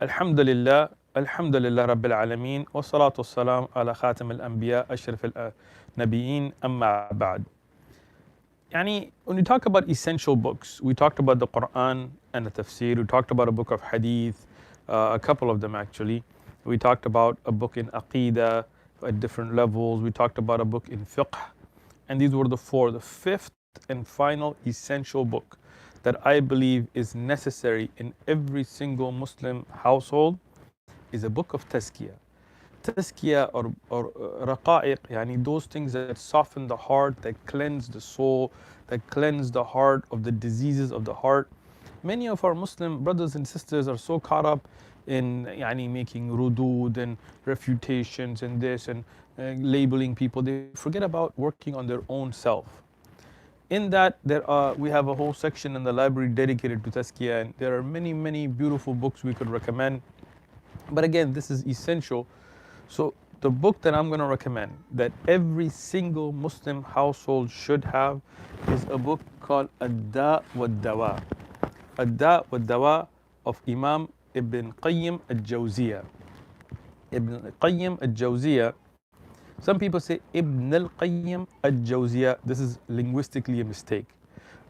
Alhamdulillah, Alhamdulillah Rabbil Alameen, wa salatu wassalam ala khatam al-anbiya, ashraf al-nabiyeen, amma ba'd. When we talk about essential books, we talked about the Quran and the tafsir, we talked about a book of Hadith, a couple of them actually. We talked about a book in Aqidah at different levels, we talked about a book in Fiqh, and these were the four. The fifth and final essential book that I believe is necessary in every single Muslim household is a book of Tazkiyah. Tazkiyah or raqa'iq, those things that soften the heart, that cleanse the soul, that cleanse the heart of the diseases of the heart. Many of our Muslim brothers and sisters are so caught up in making rudud and refutations and this and labeling people. They forget about working on their own self. In that, we have a whole section in the library dedicated to Tazkiyah, and there are many, many beautiful books we could recommend. But again, this is essential. So the book that I'm going to recommend that every single Muslim household should have is a book called Ad-Da' wad-Dawa. Ad-Da' wad-Dawa of Imam Ibn Qayyim al-Jawziyah. Ibn Qayyim al-Jawziyah. Some people say Ibn al-Qayyim al-Jawziyah. This is linguistically a mistake.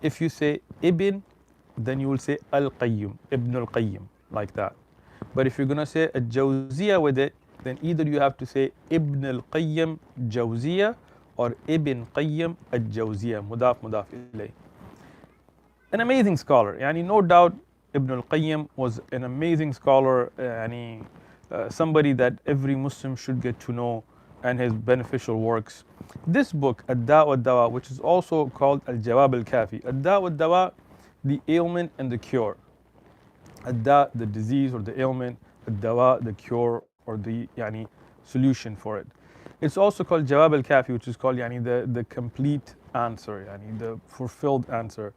If you say Ibn, then you will say al-Qayyim, Ibn al-Qayyim, like that. But if you're going to say al-Jawziyah with it, then either you have to say Ibn al-Qayyim Jawziyah or Ibn Qayyim al-Jawziyah, mudaf ilayh. An amazing scholar. No doubt Ibn al-Qayyim was an amazing scholar, somebody that every Muslim should get to know, and his beneficial works. This book, Ad-Da' wad-Dawa, which is also called Al-Jawab al-Kafi. Ad-Da' wad-Dawa, the ailment and the cure. Ad-Da', the disease or the ailment. Ad-Dawa, the cure or the solution for it. It's also called Jawab al-Kafi, which is called the complete answer, the fulfilled answer.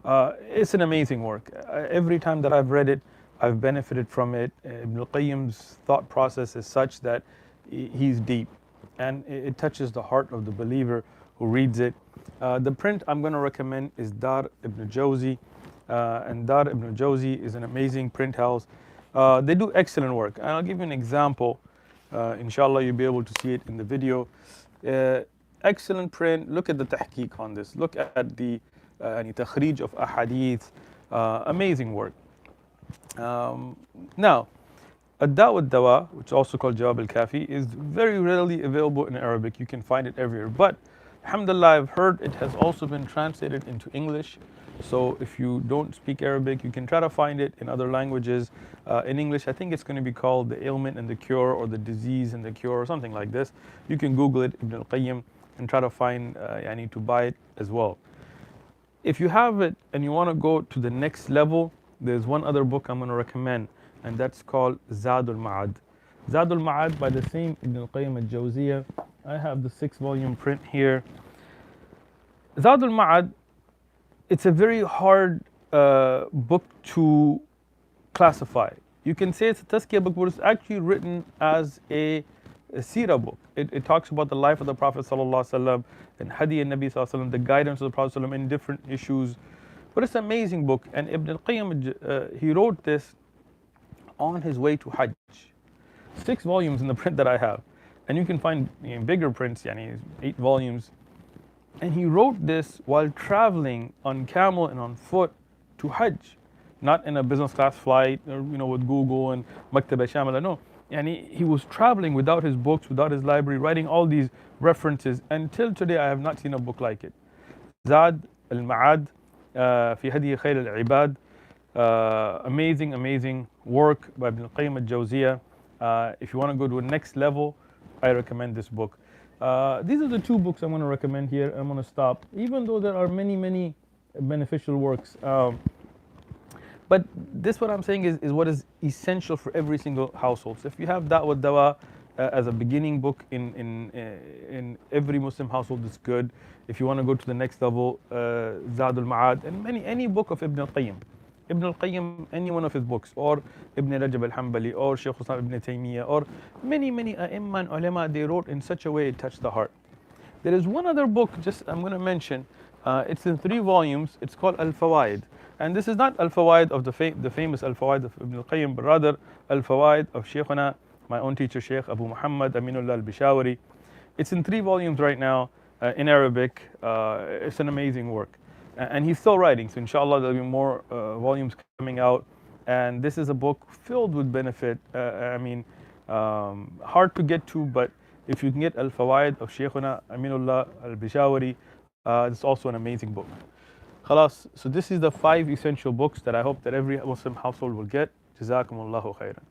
It's an amazing work. Every time that I've read it, I've benefited from it. Ibn al-Qayyim's thought process is such that he's deep, and it touches the heart of the believer who reads it. The print I'm going to recommend is Dar ibn Jawzi, and Dar ibn Jawzi is an amazing print house. They do excellent work, and I'll give you an example. Inshallah, you'll be able to see it in the video. Excellent print. Look at the tahqiq on this. Look at the takhrij of ahadith. Amazing work. Now, Ad-Da' wad-Dawa, which is also called Jawab al-Kafi, is very rarely available in Arabic. You can find it everywhere. But alhamdulillah, I've heard it has also been translated into English. So if you don't speak Arabic, you can try to find it in other languages. In English, I think it's going to be called The Ailment and the Cure, or The Disease and the Cure, or something like this. You can Google it, Ibn al-Qayyim, and try to find, to buy it as well. If you have it and you want to go to the next level, there's one other book I'm going to recommend, and that's called Zadul Ma'ad. Zadul Ma'ad by the same Ibn al-Qayyim al-Jawziyah. I have the 6-volume print here. Zadul Ma'ad, it's a very hard book to classify. You can say it's a Tazkiyah book, but it's actually written as a seerah book. It talks about the life of the Prophet ﷺ and Hadi and Nabi ﷺ, the guidance of the Prophet ﷺ in different issues. But it's an amazing book, and Ibn al-Qayyim, he wrote this on his way to Hajj. 6 volumes in the print that I have, and you can find bigger prints, 8 volumes. And he wrote this while traveling on camel and on foot to Hajj, not in a business class flight or with Google and Maktaba Shamila. No, he was traveling without his books, without his library, writing all these references. Until today, I have not seen a book like it. Zad al-Ma'ad fi Hadi Khayr al-Ibad. Amazing work by Ibn al-Qayyim al-Jawziyah. If you want to go to a next level, I recommend this book. These are the 2 books I'm going to recommend here. I'm going to stop, even though there are many beneficial works. But this, what I'm saying, is what is essential for every single household. So if you have Da' wad-Dawa as a beginning book in every Muslim household, it's good. If you want to go to the next level, Zadul Ma'ad, and any book of Ibn al-Qayyim. Ibn al-Qayyim, any one of his books, or Ibn Rajab al-Hanbali, or Shaykh Islam ibn Taymiyyah, or many a'imma and ulama, they wrote in such a way it touched the heart. There is one other book I'm going to mention. It's in 3 volumes. It's called Al-Fawaid. And this is not Al-Fawaid of the famous Al-Fawaid of Ibn al-Qayyim, but rather Al-Fawaid of Shaykhuna, my own teacher, Shaykh Abu Muhammad Aminullah al-Bishawari. It's in 3 volumes right now in Arabic. It's an amazing work. And he's still writing, so inshallah there'll be more volumes coming out. And this is a book filled with benefit. Hard to get to, but if you can get Al-Fawaid of Shaykhuna Aminullah al-Bishawari, it's also an amazing book. Khalas, so this is the 5 essential books that I hope that every Muslim household will get. Jazakumullahu khairan.